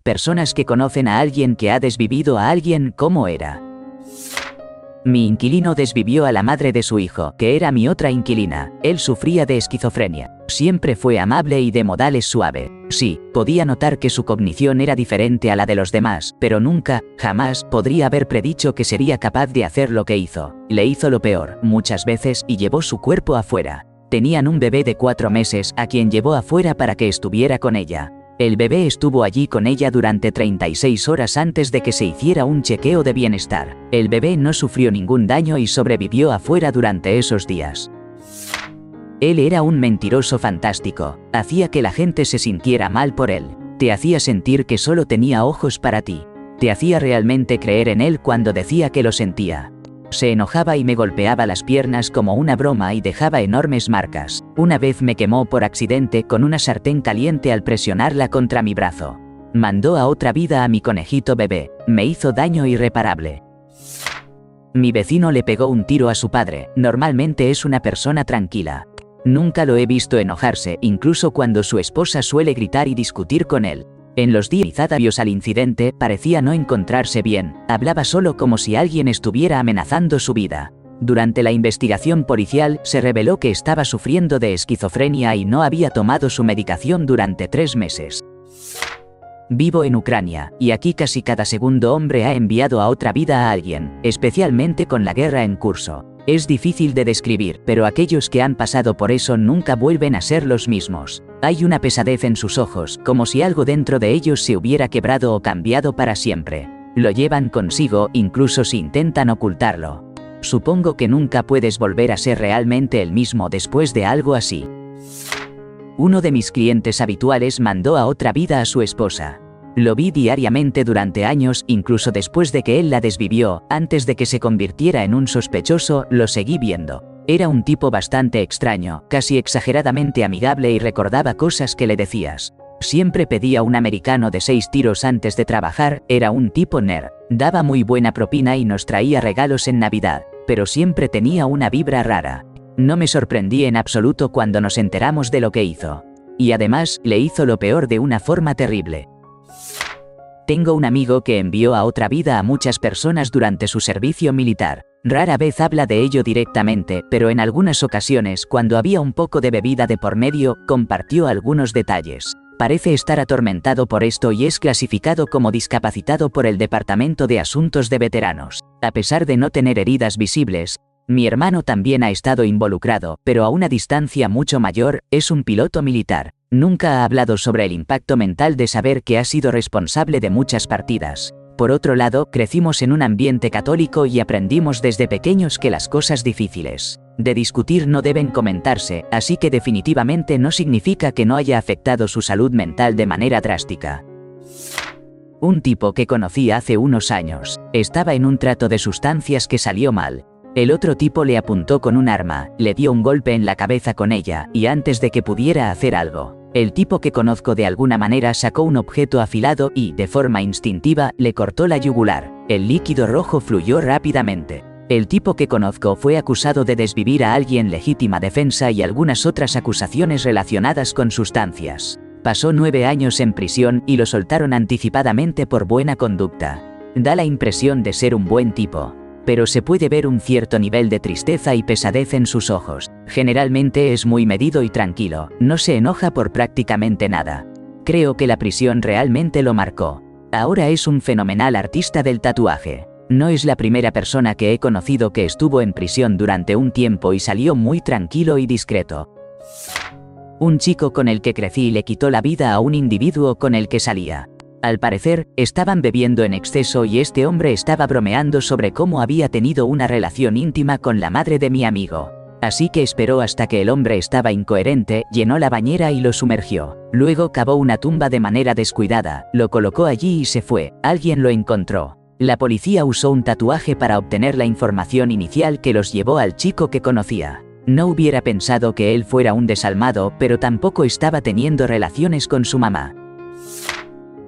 Personas que conocen a alguien que ha desvivido a alguien, ¿cómo era? Mi inquilino desvivió a la madre de su hijo, que era mi otra inquilina. Él sufría de esquizofrenia. Siempre fue amable y de modales suave. Sí, podía notar que su cognición era diferente a la de los demás, pero nunca, jamás, podría haber predicho que sería capaz de hacer lo que hizo. Le hizo lo peor, muchas veces, y llevó su cuerpo afuera. Tenían un bebé de 4 meses, a quien llevó afuera para que estuviera con ella. El bebé estuvo allí con ella durante 36 horas antes de que se hiciera un chequeo de bienestar. El bebé no sufrió ningún daño y sobrevivió afuera durante esos días. Él era un mentiroso fantástico. Hacía que la gente se sintiera mal por él. Te hacía sentir que solo tenía ojos para ti. Te hacía realmente creer en él cuando decía que lo sentía. Se enojaba y me golpeaba las piernas como una broma y dejaba enormes marcas. Una vez me quemó por accidente con una sartén caliente al presionarla contra mi brazo. Mandó a otra vida a mi conejito bebé. Me hizo daño irreparable. Mi vecino le pegó un tiro a su padre. Normalmente es una persona tranquila. Nunca lo he visto enojarse, incluso cuando su esposa suele gritar y discutir con él. En los días previos al incidente, parecía no encontrarse bien, hablaba solo como si alguien estuviera amenazando su vida. Durante la investigación policial, se reveló que estaba sufriendo de esquizofrenia y no había tomado su medicación durante 3 meses. Vivo en Ucrania, y aquí casi cada segundo hombre ha enviado a otra vida a alguien, especialmente con la guerra en curso. Es difícil de describir, pero aquellos que han pasado por eso nunca vuelven a ser los mismos. Hay una pesadez en sus ojos, como si algo dentro de ellos se hubiera quebrado o cambiado para siempre. Lo llevan consigo, incluso si intentan ocultarlo. Supongo que nunca puedes volver a ser realmente el mismo después de algo así. Uno de mis clientes habituales mandó a otra vida a su esposa. Lo vi diariamente durante años, incluso después de que él la desvivió. Antes de que se convirtiera en un sospechoso, lo seguí viendo. Era un tipo bastante extraño, casi exageradamente amigable y recordaba cosas que le decías. Siempre pedía un americano de 6 tiros antes de trabajar, era un tipo nerd. Daba muy buena propina y nos traía regalos en Navidad, pero siempre tenía una vibra rara. No me sorprendí en absoluto cuando nos enteramos de lo que hizo. Y además, le hizo lo peor de una forma terrible. Tengo un amigo que envió a otra vida a muchas personas durante su servicio militar. Rara vez habla de ello directamente, pero en algunas ocasiones, cuando había un poco de bebida de por medio, compartió algunos detalles. Parece estar atormentado por esto y es clasificado como discapacitado por el Departamento de Asuntos de Veteranos. A pesar de no tener heridas visibles, mi hermano también ha estado involucrado, pero a una distancia mucho mayor. Es un piloto militar. Nunca ha hablado sobre el impacto mental de saber que ha sido responsable de muchas partidas. Por otro lado, crecimos en un ambiente católico y aprendimos desde pequeños que las cosas difíciles de discutir no deben comentarse, así que definitivamente no significa que no haya afectado su salud mental de manera drástica. Un tipo que conocí hace unos años, estaba en un trato de sustancias que salió mal. El otro tipo le apuntó con un arma, le dio un golpe en la cabeza con ella, y antes de que pudiera hacer algo, el tipo que conozco de alguna manera sacó un objeto afilado y, de forma instintiva, le cortó la yugular. El líquido rojo fluyó rápidamente. El tipo que conozco fue acusado de desvivir a alguien en legítima defensa y algunas otras acusaciones relacionadas con sustancias. Pasó 9 años en prisión y lo soltaron anticipadamente por buena conducta. Da la impresión de ser un buen tipo, pero se puede ver un cierto nivel de tristeza y pesadez en sus ojos. Generalmente es muy medido y tranquilo, no se enoja por prácticamente nada. Creo que la prisión realmente lo marcó. Ahora es un fenomenal artista del tatuaje. No es la primera persona que he conocido que estuvo en prisión durante un tiempo y salió muy tranquilo y discreto. Un chico con el que crecí le quitó la vida a un individuo con el que salía. Al parecer, estaban bebiendo en exceso y este hombre estaba bromeando sobre cómo había tenido una relación íntima con la madre de mi amigo. Así que esperó hasta que el hombre estaba incoherente, llenó la bañera y lo sumergió. Luego cavó una tumba de manera descuidada, lo colocó allí y se fue. Alguien lo encontró. La policía usó un tatuaje para obtener la información inicial que los llevó al chico que conocía. No hubiera pensado que él fuera un desalmado, pero tampoco estaba teniendo relaciones con su mamá.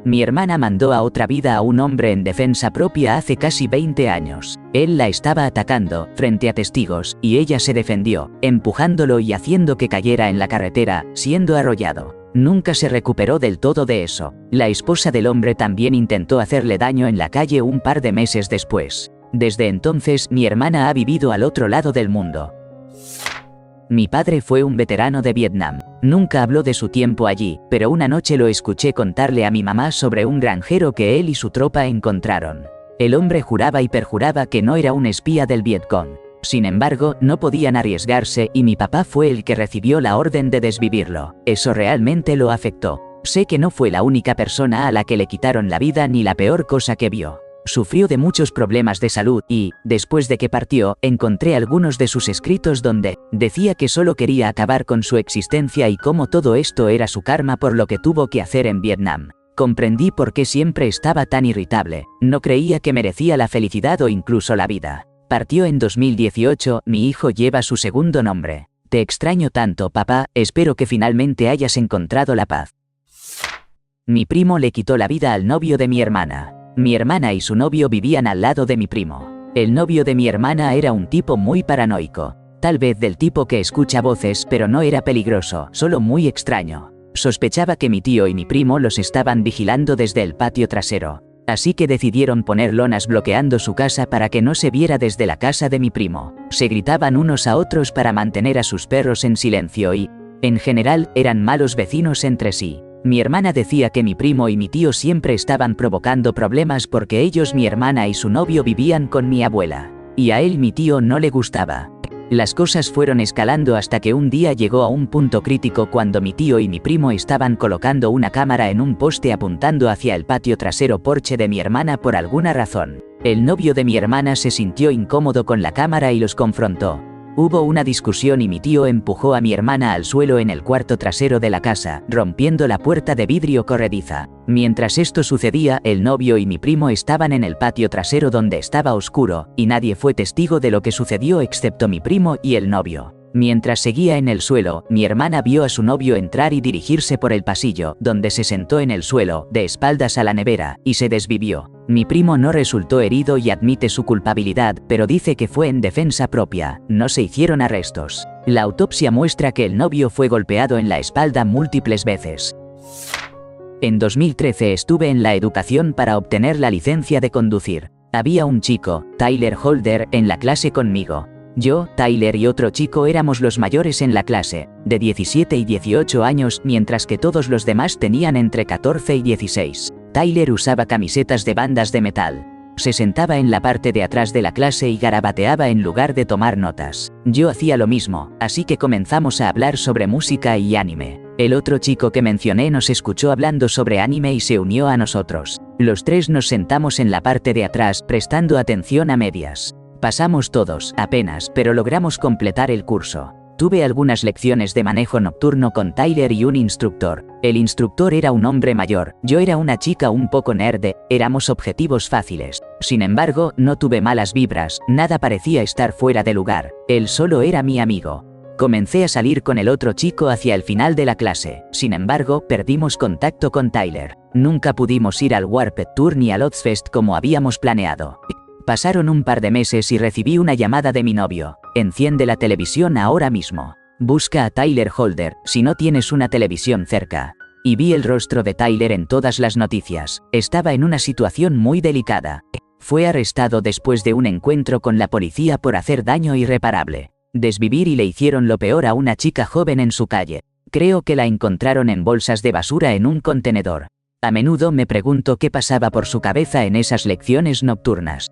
Mi hermana mandó a otra vida a un hombre en defensa propia hace casi 20 años. Él la estaba atacando, frente a testigos, y ella se defendió, empujándolo y haciendo que cayera en la carretera, siendo arrollado. Nunca se recuperó del todo de eso. La esposa del hombre también intentó hacerle daño en la calle un par de meses después. Desde entonces, mi hermana ha vivido al otro lado del mundo. Mi padre fue un veterano de Vietnam. Nunca habló de su tiempo allí, pero una noche lo escuché contarle a mi mamá sobre un granjero que él y su tropa encontraron. El hombre juraba y perjuraba que no era un espía del Vietcong. Sin embargo, no podían arriesgarse y mi papá fue el que recibió la orden de desvivirlo. Eso realmente lo afectó. Sé que no fue la única persona a la que le quitaron la vida ni la peor cosa que vio. Sufrió de muchos problemas de salud y, después de que partió, encontré algunos de sus escritos donde decía que solo quería acabar con su existencia y cómo todo esto era su karma por lo que tuvo que hacer en Vietnam. Comprendí por qué siempre estaba tan irritable. No creía que merecía la felicidad o incluso la vida. Partió en 2018, mi hijo lleva su segundo nombre. Te extraño tanto, papá, espero que finalmente hayas encontrado la paz. Mi primo le quitó la vida al novio de mi hermana. Mi hermana y su novio vivían al lado de mi primo. El novio de mi hermana era un tipo muy paranoico. Tal vez del tipo que escucha voces, pero no era peligroso, solo muy extraño. Sospechaba que mi tío y mi primo los estaban vigilando desde el patio trasero. Así que decidieron poner lonas bloqueando su casa para que no se viera desde la casa de mi primo. Se gritaban unos a otros para mantener a sus perros en silencio y, en general, eran malos vecinos entre sí. Mi hermana decía que mi primo y mi tío siempre estaban provocando problemas porque ellos, mi hermana y su novio, vivían con mi abuela. Y a él mi tío no le gustaba. Las cosas fueron escalando hasta que un día llegó a un punto crítico cuando mi tío y mi primo estaban colocando una cámara en un poste apuntando hacia el patio trasero porche de mi hermana por alguna razón. El novio de mi hermana se sintió incómodo con la cámara y los confrontó. Hubo una discusión y mi tío empujó a mi hermana al suelo en el cuarto trasero de la casa, rompiendo la puerta de vidrio corrediza. Mientras esto sucedía, el novio y mi primo estaban en el patio trasero donde estaba oscuro, y nadie fue testigo de lo que sucedió excepto mi primo y el novio. Mientras seguía en el suelo, mi hermana vio a su novio entrar y dirigirse por el pasillo, donde se sentó en el suelo, de espaldas a la nevera, y se desvivió. Mi primo no resultó herido y admite su culpabilidad, pero dice que fue en defensa propia, no se hicieron arrestos. La autopsia muestra que el novio fue golpeado en la espalda múltiples veces. En 2013 estuve en la educación para obtener la licencia de conducir. Había un chico, Tyler Holder, en la clase conmigo. Yo, Tyler y otro chico éramos los mayores en la clase, de 17 y 18 años, mientras que todos los demás tenían entre 14 y 16. Tyler usaba camisetas de bandas de metal. Se sentaba en la parte de atrás de la clase y garabateaba en lugar de tomar notas. Yo hacía lo mismo, así que comenzamos a hablar sobre música y anime. El otro chico que mencioné nos escuchó hablando sobre anime y se unió a nosotros. Los tres nos sentamos en la parte de atrás, prestando atención a medias. Pasamos todos, apenas, pero logramos completar el curso. Tuve algunas lecciones de manejo nocturno con Tyler y un instructor. El instructor era un hombre mayor, yo era una chica un poco nerd, éramos objetivos fáciles. Sin embargo, no tuve malas vibras, nada parecía estar fuera de lugar, él solo era mi amigo. Comencé a salir con el otro chico hacia el final de la clase, sin embargo, perdimos contacto con Tyler. Nunca pudimos ir al Warped Tour ni al Ozzfest como habíamos planeado. Pasaron un par de meses y recibí una llamada de mi novio. Enciende la televisión ahora mismo. Busca a Tyler Holder, si no tienes una televisión cerca. Y vi el rostro de Tyler en todas las noticias. Estaba en una situación muy delicada. Fue arrestado después de un encuentro con la policía por hacer daño irreparable. Desvivir y le hicieron lo peor a una chica joven en su calle. Creo que la encontraron en bolsas de basura en un contenedor. A menudo me pregunto qué pasaba por su cabeza en esas lecciones nocturnas.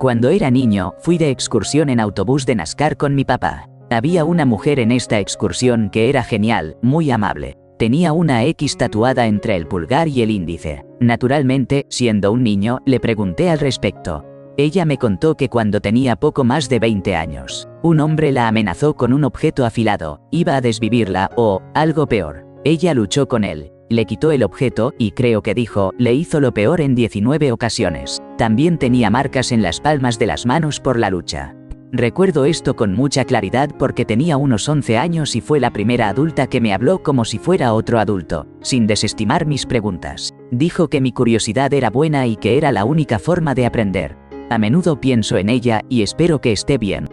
Cuando era niño, fui de excursión en autobús de NASCAR con mi papá. Había una mujer en esta excursión que era genial, muy amable. Tenía una X tatuada entre el pulgar y el índice. Naturalmente, siendo un niño, le pregunté al respecto. Ella me contó que cuando tenía poco más de 20 años, un hombre la amenazó con un objeto afilado, iba a desvivirla o, algo peor. Ella luchó con él. Le quitó el objeto y creo que dijo, le hizo lo peor en 19 ocasiones. También tenía marcas en las palmas de las manos por la lucha. Recuerdo esto con mucha claridad porque tenía unos 11 años y fue la primera adulta que me habló como si fuera otro adulto, sin desestimar mis preguntas. Dijo que mi curiosidad era buena y que era la única forma de aprender. A menudo pienso en ella y espero que esté bien.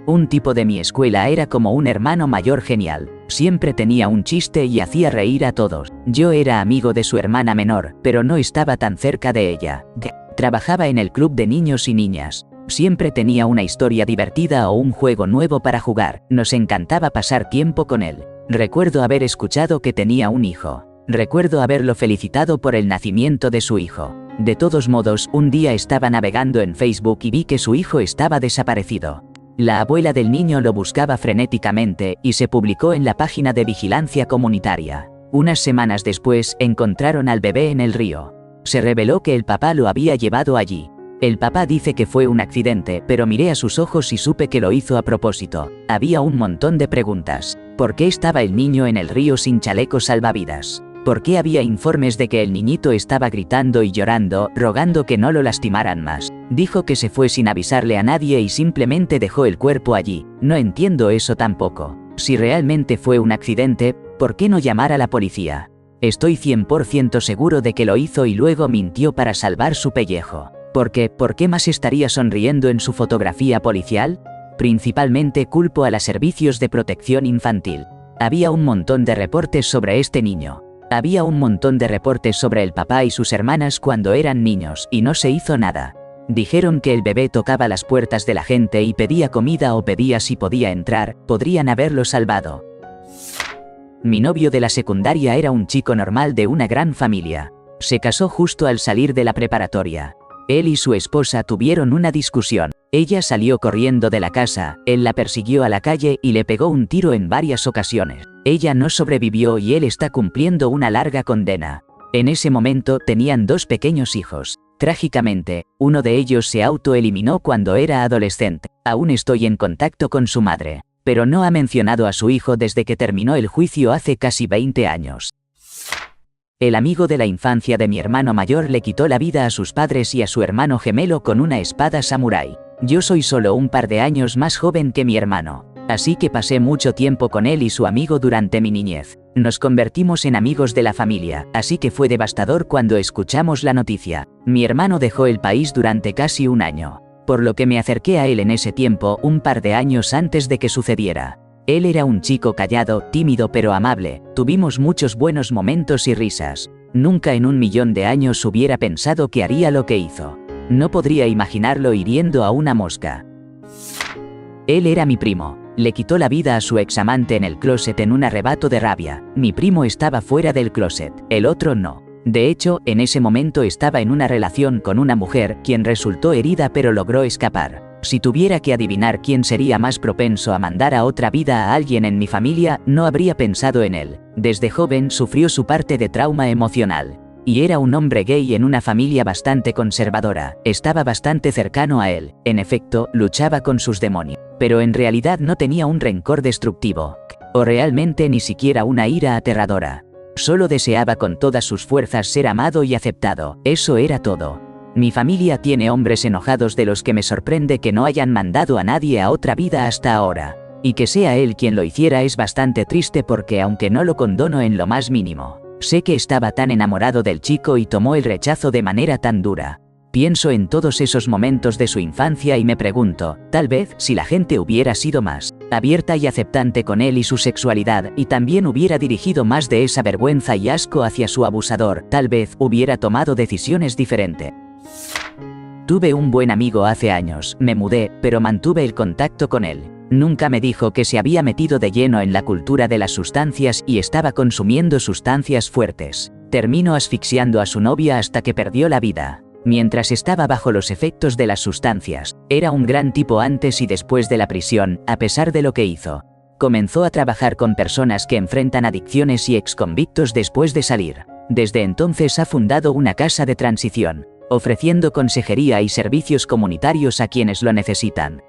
Un tipo de mi escuela era como un hermano mayor genial. Siempre tenía un chiste y hacía reír a todos. Yo era amigo de su hermana menor, pero no estaba tan cerca de ella. Trabajaba en el club de niños y niñas. Siempre tenía una historia divertida o un juego nuevo para jugar. Nos encantaba pasar tiempo con él. Recuerdo haber escuchado que tenía un hijo. Recuerdo haberlo felicitado por el nacimiento de su hijo. De todos modos, un día estaba navegando en Facebook y vi que su hijo estaba desaparecido. La abuela del niño lo buscaba frenéticamente y se publicó en la página de vigilancia comunitaria. Unas semanas después, encontraron al bebé en el río. Se reveló que el papá lo había llevado allí. El papá dice que fue un accidente, pero miré a sus ojos y supe que lo hizo a propósito. Había un montón de preguntas. ¿Por qué estaba el niño en el río sin chaleco salvavidas? ¿Por qué había informes de que el niñito estaba gritando y llorando, rogando que no lo lastimaran más? Dijo que se fue sin avisarle a nadie y simplemente dejó el cuerpo allí. No entiendo eso tampoco. Si realmente fue un accidente, ¿por qué no llamar a la policía? Estoy 100% seguro de que lo hizo y luego mintió para salvar su pellejo. ¿Por qué más estaría sonriendo en su fotografía policial? Principalmente culpo a los servicios de protección infantil. Había un montón de reportes sobre este niño. Había un montón de reportes sobre el papá y sus hermanas cuando eran niños, y no se hizo nada. Dijeron que el bebé tocaba las puertas de la gente y pedía comida o pedía si podía entrar, podrían haberlo salvado. Mi novio de la secundaria era un chico normal de una gran familia. Se casó justo al salir de la preparatoria. Él y su esposa tuvieron una discusión. Ella salió corriendo de la casa, él la persiguió a la calle y le pegó un tiro en varias ocasiones. Ella no sobrevivió y él está cumpliendo una larga condena. En ese momento tenían 2 pequeños hijos. Trágicamente, uno de ellos se autoeliminó cuando era adolescente. Aún estoy en contacto con su madre, pero no ha mencionado a su hijo desde que terminó el juicio hace casi 20 años. El amigo de la infancia de mi hermano mayor le quitó la vida a sus padres y a su hermano gemelo con una espada samurái. Yo soy solo un par de años más joven que mi hermano, así que pasé mucho tiempo con él y su amigo durante mi niñez. Nos convertimos en amigos de la familia, así que fue devastador cuando escuchamos la noticia. Mi hermano dejó el país durante casi un año, por lo que me acerqué a él en ese tiempo, un par de años antes de que sucediera. Él era un chico callado, tímido pero amable. Tuvimos muchos buenos momentos y risas. Nunca en 1.000.000 de años hubiera pensado que haría lo que hizo. No podría imaginarlo hiriendo a una mosca. Él era mi primo. Le quitó la vida a su examante en el closet en un arrebato de rabia. Mi primo estaba fuera del closet, el otro no. De hecho, en ese momento estaba en una relación con una mujer, quien resultó herida pero logró escapar. Si tuviera que adivinar quién sería más propenso a mandar a otra vida a alguien en mi familia, no habría pensado en él. Desde joven sufrió su parte de trauma emocional. Y era un hombre gay en una familia bastante conservadora. Estaba bastante cercano a él. En efecto, luchaba con sus demonios. Pero en realidad no tenía un rencor destructivo. O realmente ni siquiera una ira aterradora. Solo deseaba con todas sus fuerzas ser amado y aceptado. Eso era todo. Mi familia tiene hombres enojados de los que me sorprende que no hayan mandado a nadie a otra vida hasta ahora. Y que sea él quien lo hiciera es bastante triste porque aunque no lo condono en lo más mínimo, sé que estaba tan enamorado del chico y tomó el rechazo de manera tan dura. Pienso en todos esos momentos de su infancia y me pregunto, tal vez si la gente hubiera sido más abierta y aceptante con él y su sexualidad, y también hubiera dirigido más de esa vergüenza y asco hacia su abusador, tal vez hubiera tomado decisiones diferentes. Tuve un buen amigo hace años, me mudé, pero mantuve el contacto con él. Nunca me dijo que se había metido de lleno en la cultura de las sustancias y estaba consumiendo sustancias fuertes. Terminó asfixiando a su novia hasta que perdió la vida. Mientras estaba bajo los efectos de las sustancias, era un gran tipo antes y después de la prisión, a pesar de lo que hizo. Comenzó a trabajar con personas que enfrentan adicciones y exconvictos después de salir. Desde entonces ha fundado una casa de transición, ofreciendo consejería y servicios comunitarios a quienes lo necesitan.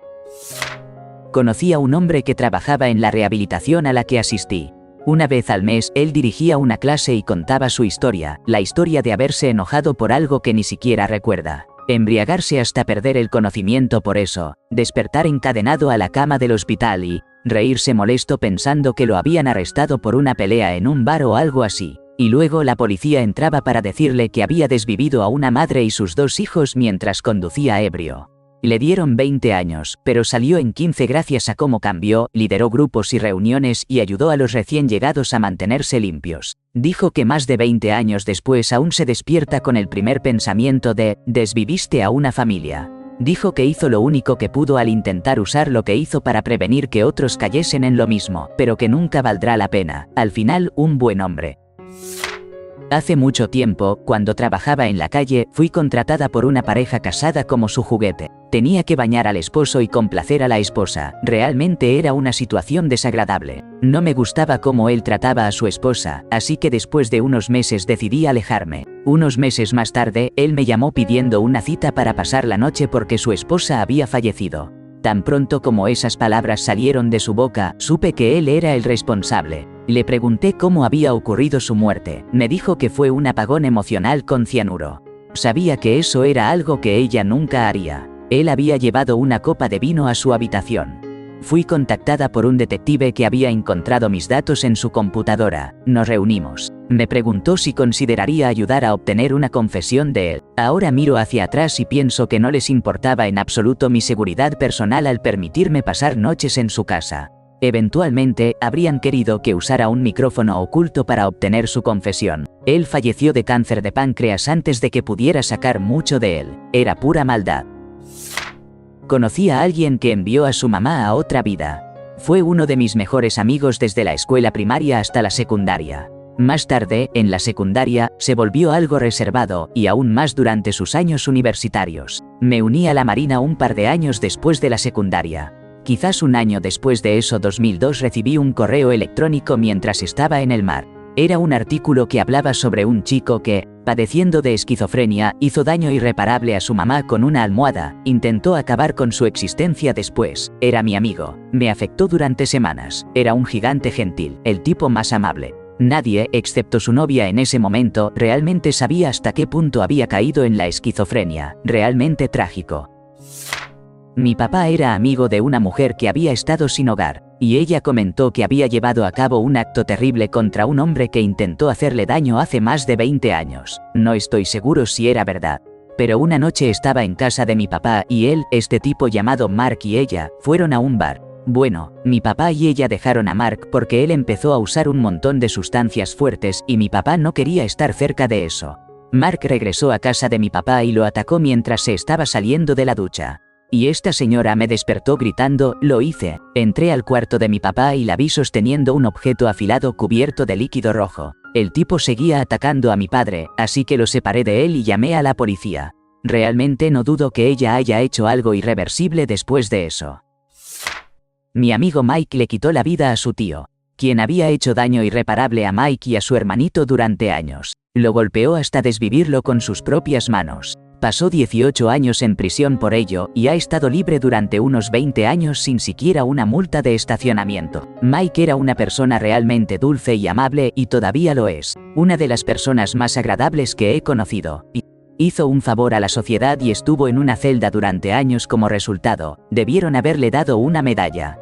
Conocí a un hombre que trabajaba en la rehabilitación a la que asistí. Una vez al mes, él dirigía una clase y contaba su historia, la historia de haberse enojado por algo que ni siquiera recuerda. Embriagarse hasta perder el conocimiento por eso, despertar encadenado a la cama del hospital y reírse molesto pensando que lo habían arrestado por una pelea en un bar o algo así. Y luego la policía entraba para decirle que había desvivido a una madre y sus 2 hijos mientras conducía ebrio. Le dieron 20 años, pero salió en 15 gracias a cómo cambió, lideró grupos y reuniones y ayudó a los recién llegados a mantenerse limpios. Dijo que más de 20 años después aún se despierta con el primer pensamiento de «desviviste a una familia». Dijo que hizo lo único que pudo al intentar usar lo que hizo para prevenir que otros cayesen en lo mismo, pero que nunca valdrá la pena. Al final, un buen hombre. Hace mucho tiempo, cuando trabajaba en la calle, fui contratada por una pareja casada como su juguete. Tenía que bañar al esposo y complacer a la esposa. Realmente era una situación desagradable. No me gustaba cómo él trataba a su esposa, así que después de unos meses decidí alejarme. Unos meses más tarde, él me llamó pidiendo una cita para pasar la noche porque su esposa había fallecido. Tan pronto como esas palabras salieron de su boca, supe que él era el responsable. Le pregunté cómo había ocurrido su muerte. Me dijo que fue un apagón emocional con cianuro. Sabía que eso era algo que ella nunca haría. Él había llevado una copa de vino a su habitación. Fui contactada por un detective que había encontrado mis datos en su computadora. Nos reunimos. Me preguntó si consideraría ayudar a obtener una confesión de él. Ahora miro hacia atrás y pienso que no les importaba en absoluto mi seguridad personal al permitirme pasar noches en su casa. Eventualmente, habrían querido que usara un micrófono oculto para obtener su confesión. Él falleció de cáncer de páncreas antes de que pudiera sacar mucho de él. Era pura maldad. Conocí a alguien que envió a su mamá a otra vida. Fue uno de mis mejores amigos desde la escuela primaria hasta la secundaria. Más tarde, en la secundaria, se volvió algo reservado, y aún más durante sus años universitarios. Me uní a la Marina un par de años después de la secundaria. Quizás un año después de eso, 2002, recibí un correo electrónico mientras estaba en el mar. Era un artículo que hablaba sobre un chico que, padeciendo de esquizofrenia, hizo daño irreparable a su mamá con una almohada, intentó acabar con su existencia después. Era mi amigo. Me afectó durante semanas. Era un gigante gentil, el tipo más amable. Nadie, excepto su novia en ese momento, realmente sabía hasta qué punto había caído en la esquizofrenia. Realmente trágico. Mi papá era amigo de una mujer que había estado sin hogar, y ella comentó que había llevado a cabo un acto terrible contra un hombre que intentó hacerle daño hace más de 20 años. No estoy seguro si era verdad. Pero una noche estaba en casa de mi papá y él, este tipo llamado Mark y ella, fueron a un bar. Bueno, mi papá y ella dejaron a Mark porque él empezó a usar un montón de sustancias fuertes y mi papá no quería estar cerca de eso. Mark regresó a casa de mi papá y lo atacó mientras se estaba saliendo de la ducha. Y esta señora me despertó gritando, lo hice. Entré al cuarto de mi papá y la vi sosteniendo un objeto afilado cubierto de líquido rojo. El tipo seguía atacando a mi padre, así que lo separé de él y llamé a la policía. Realmente no dudo que ella haya hecho algo irreversible después de eso. Mi amigo Mike le quitó la vida a su tío, quien había hecho daño irreparable a Mike y a su hermanito durante años. Lo golpeó hasta desvivirlo con sus propias manos. Pasó 18 años en prisión por ello, y ha estado libre durante unos 20 años sin siquiera una multa de estacionamiento. Mike era una persona realmente dulce y amable, y todavía lo es. Una de las personas más agradables que he conocido. Hizo un favor a la sociedad y estuvo en una celda durante años como resultado. Debieron haberle dado una medalla.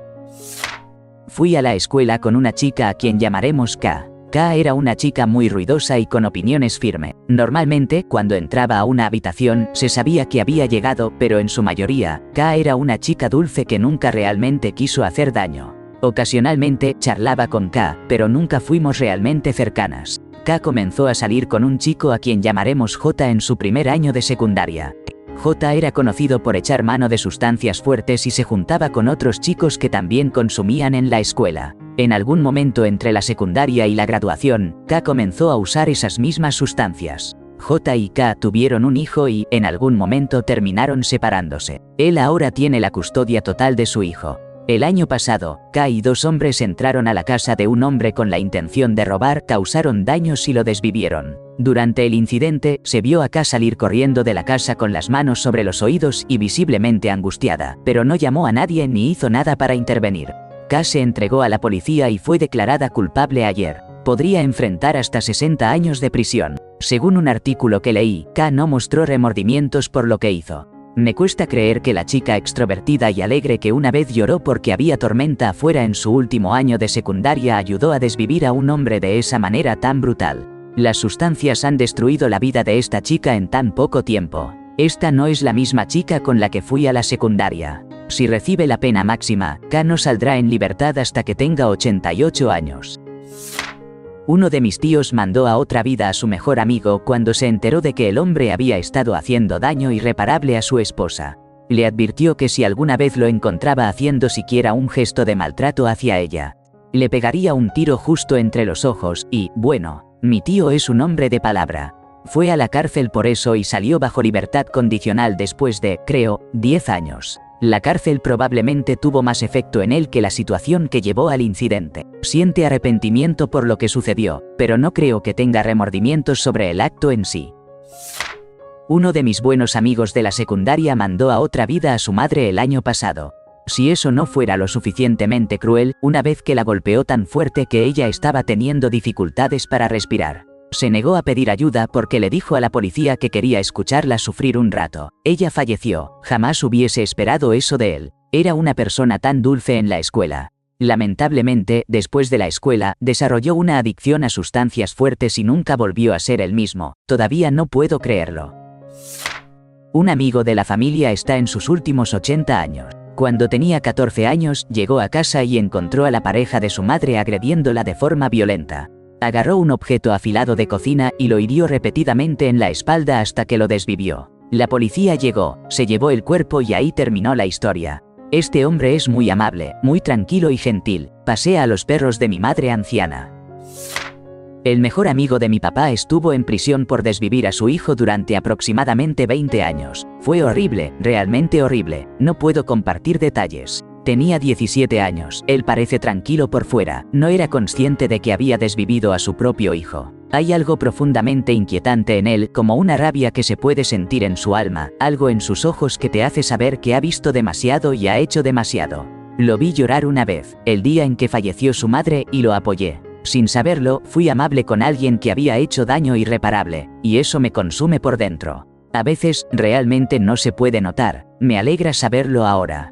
Fui a la escuela con una chica a quien llamaremos K. K era una chica muy ruidosa y con opiniones firmes. Normalmente, cuando entraba a una habitación, se sabía que había llegado, pero en su mayoría, K era una chica dulce que nunca realmente quiso hacer daño. Ocasionalmente, charlaba con K, pero nunca fuimos realmente cercanas. K comenzó a salir con un chico a quien llamaremos J en su primer año de secundaria. J era conocido por echar mano de sustancias fuertes y se juntaba con otros chicos que también consumían en la escuela. En algún momento entre la secundaria y la graduación, K comenzó a usar esas mismas sustancias. J y K tuvieron un hijo y, en algún momento, terminaron separándose. Él ahora tiene la custodia total de su hijo. El año pasado, K y dos hombres entraron a la casa de un hombre con la intención de robar, causaron daños y lo desvivieron. Durante el incidente, se vio a K salir corriendo de la casa con las manos sobre los oídos y visiblemente angustiada, pero no llamó a nadie ni hizo nada para intervenir. K se entregó a la policía y fue declarada culpable ayer. Podría enfrentar hasta 60 años de prisión. Según un artículo que leí, K no mostró remordimientos por lo que hizo. Me cuesta creer que la chica extrovertida y alegre que una vez lloró porque había tormenta afuera en su último año de secundaria ayudó a desvivir a un hombre de esa manera tan brutal. Las sustancias han destruido la vida de esta chica en tan poco tiempo. Esta no es la misma chica con la que fui a la secundaria. Si recibe la pena máxima, K no saldrá en libertad hasta que tenga 88 años. Uno de mis tíos mandó a otra vida a su mejor amigo cuando se enteró de que el hombre había estado haciendo daño irreparable a su esposa. Le advirtió que si alguna vez lo encontraba haciendo siquiera un gesto de maltrato hacia ella, le pegaría un tiro justo entre los ojos y, bueno, mi tío es un hombre de palabra. Fue a la cárcel por eso y salió bajo libertad condicional después de, creo, 10 años. La cárcel probablemente tuvo más efecto en él que la situación que llevó al incidente. Siente arrepentimiento por lo que sucedió, pero no creo que tenga remordimientos sobre el acto en sí. Uno de mis buenos amigos de la secundaria mandó a otra vida a su madre el año pasado. Si eso no fuera lo suficientemente cruel, una vez que la golpeó tan fuerte que ella estaba teniendo dificultades para respirar. Se negó a pedir ayuda porque le dijo a la policía que quería escucharla sufrir un rato. Ella falleció. Jamás hubiese esperado eso de él. Era una persona tan dulce en la escuela. Lamentablemente, después de la escuela, desarrolló una adicción a sustancias fuertes y nunca volvió a ser el mismo. Todavía no puedo creerlo. Un amigo de la familia está en sus últimos 80 años. Cuando tenía 14 años, llegó a casa y encontró a la pareja de su madre agrediéndola de forma violenta. Agarró un objeto afilado de cocina y lo hirió repetidamente en la espalda hasta que lo desvivió. La policía llegó, se llevó el cuerpo y ahí terminó la historia. Este hombre es muy amable, muy tranquilo y gentil. Pasea a los perros de mi madre anciana. El mejor amigo de mi papá estuvo en prisión por desvivir a su hijo durante aproximadamente 20 años. Fue horrible, realmente horrible. No puedo compartir detalles. Tenía 17 años, él parece tranquilo por fuera, no era consciente de que había desvivido a su propio hijo. Hay algo profundamente inquietante en él, como una rabia que se puede sentir en su alma, algo en sus ojos que te hace saber que ha visto demasiado y ha hecho demasiado. Lo vi llorar una vez, el día en que falleció su madre, y lo apoyé. Sin saberlo, fui amable con alguien que había hecho daño irreparable, y eso me consume por dentro. A veces, realmente no se puede notar, me alegra saberlo ahora.